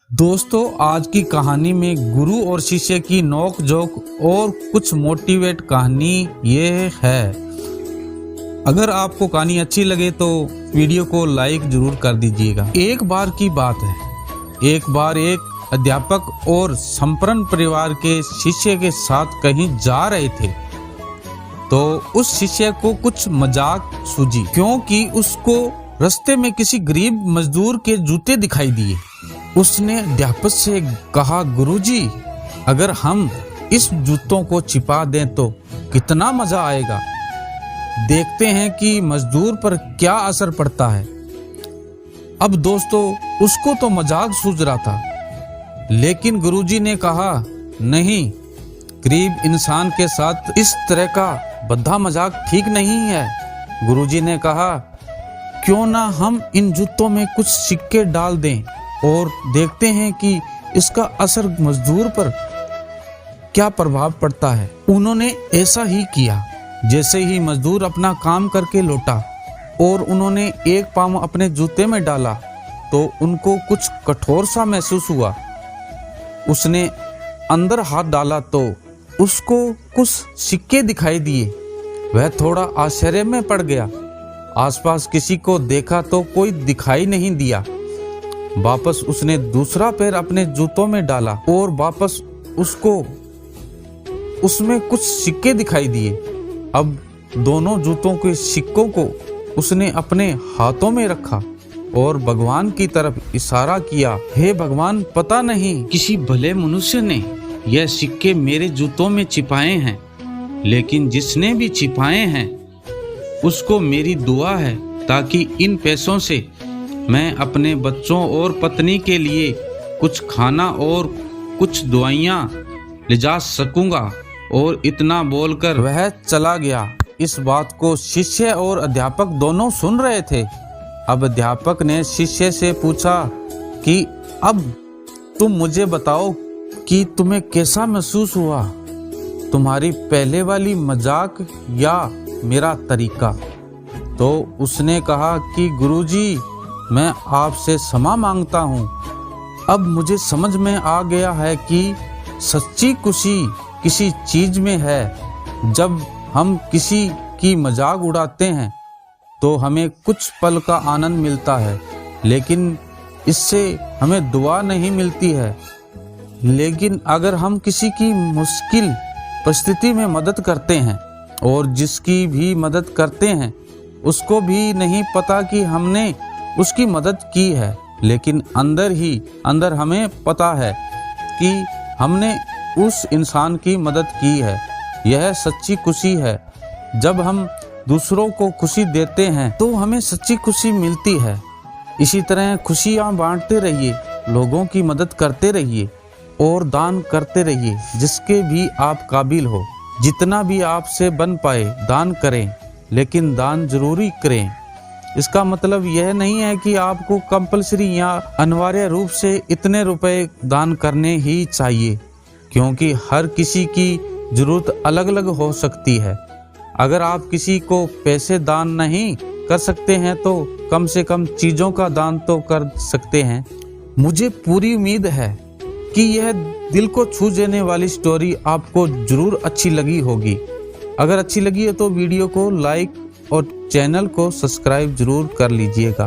दोस्तों, आज की कहानी में गुरु और शिष्य की नोक झोंक और कुछ मोटिवेट कहानी ये है। अगर आपको कहानी अच्छी लगे तो वीडियो को लाइक जरूर कर दीजिएगा। एक बार की बात है, एक बार एक अध्यापक और संपन्न परिवार के शिष्य के साथ कहीं जा रहे थे तो उस शिष्य को कुछ मजाक सूझी, क्योंकि उसको रास्ते में किसी गरीब मजदूर के जूते दिखाई दिए। उसने अध्यापक से कहा, गुरुजी, अगर हम इस जूतों को छिपा दें तो कितना मजा आएगा। देखते हैं कि मजदूर पर क्या असर पड़ता है। अब दोस्तों, उसको तो मजाक सूझ रहा था, लेकिन गुरुजी ने कहा, नहीं, गरीब इंसान के साथ इस तरह का भद्दा मजाक ठीक नहीं है। गुरुजी ने कहा, क्यों ना हम इन जूतों में कुछ सिक्के डाल दें और देखते हैं कि इसका असर मजदूर पर क्या प्रभाव पड़ता है। उन्होंने ऐसा ही किया। जैसे ही मजदूर अपना काम करके लौटा और उन्होंने एक पाँव अपने जूते में डाला तो उनको कुछ कठोर सा महसूस हुआ। उसने अंदर हाथ डाला तो उसको कुछ सिक्के दिखाई दिए। वह थोड़ा आश्चर्य में पड़ गया। आसपास किसी को देखा तो कोई दिखाई नहीं दिया। वापस उसने दूसरा पैर अपने जूतों में डाला और वापस उसको उसमें कुछ सिक्के दिखाई दिए। अब दोनों जूतों के सिक्कों को उसने अपने हाथों में रखा और भगवान की तरफ इशारा किया, हे भगवान, पता नहीं किसी भले मनुष्य ने यह सिक्के मेरे जूतों में छिपाए हैं, लेकिन जिसने भी छिपाए हैं उसको मेरी दुआ है ताकि इन पैसों से मैं अपने बच्चों और पत्नी के लिए कुछ खाना और कुछ दवाइयाँ ले जा सकूँगा। और इतना बोलकर वह चला गया। इस बात को शिष्य और अध्यापक दोनों सुन रहे थे। अब अध्यापक ने शिष्य से पूछा कि अब तुम मुझे बताओ कि तुम्हें कैसा महसूस हुआ, तुम्हारी पहले वाली मजाक या मेरा तरीका। तो उसने कहा कि गुरुजी, मैं आपसे क्षमा मांगता हूँ। अब मुझे समझ में आ गया है कि सच्ची खुशी किसी चीज में है। जब हम किसी की मजाक उड़ाते हैं तो हमें कुछ पल का आनंद मिलता है, लेकिन इससे हमें दुआ नहीं मिलती है। लेकिन अगर हम किसी की मुश्किल परिस्थिति में मदद करते हैं और जिसकी भी मदद करते हैं उसको भी नहीं पता कि हमने उसकी मदद की है, लेकिन अंदर ही अंदर हमें पता है कि हमने उस इंसान की मदद की है। यह सच्ची खुशी है। जब हम दूसरों को खुशी देते हैं तो हमें सच्ची खुशी मिलती है। इसी तरह खुशियाँ बांटते रहिए, लोगों की मदद करते रहिए और दान करते रहिए जिसके भी आप काबिल हो। जितना भी आपसे बन पाए दान करें, लेकिन दान जरूरी करें। इसका मतलब यह नहीं है कि आपको कंपलसरी या अनिवार्य रूप से इतने रुपए दान करने ही चाहिए, क्योंकि हर किसी की जरूरत अलग अलग हो सकती है। अगर आप किसी को पैसे दान नहीं कर सकते हैं तो कम से कम चीज़ों का दान तो कर सकते हैं। मुझे पूरी उम्मीद है कि यह दिल को छू जाने वाली स्टोरी आपको जरूर अच्छी लगी होगी। अगर अच्छी लगी है तो वीडियो को लाइक और चैनल को सब्सक्राइब जरूर कर लीजिएगा।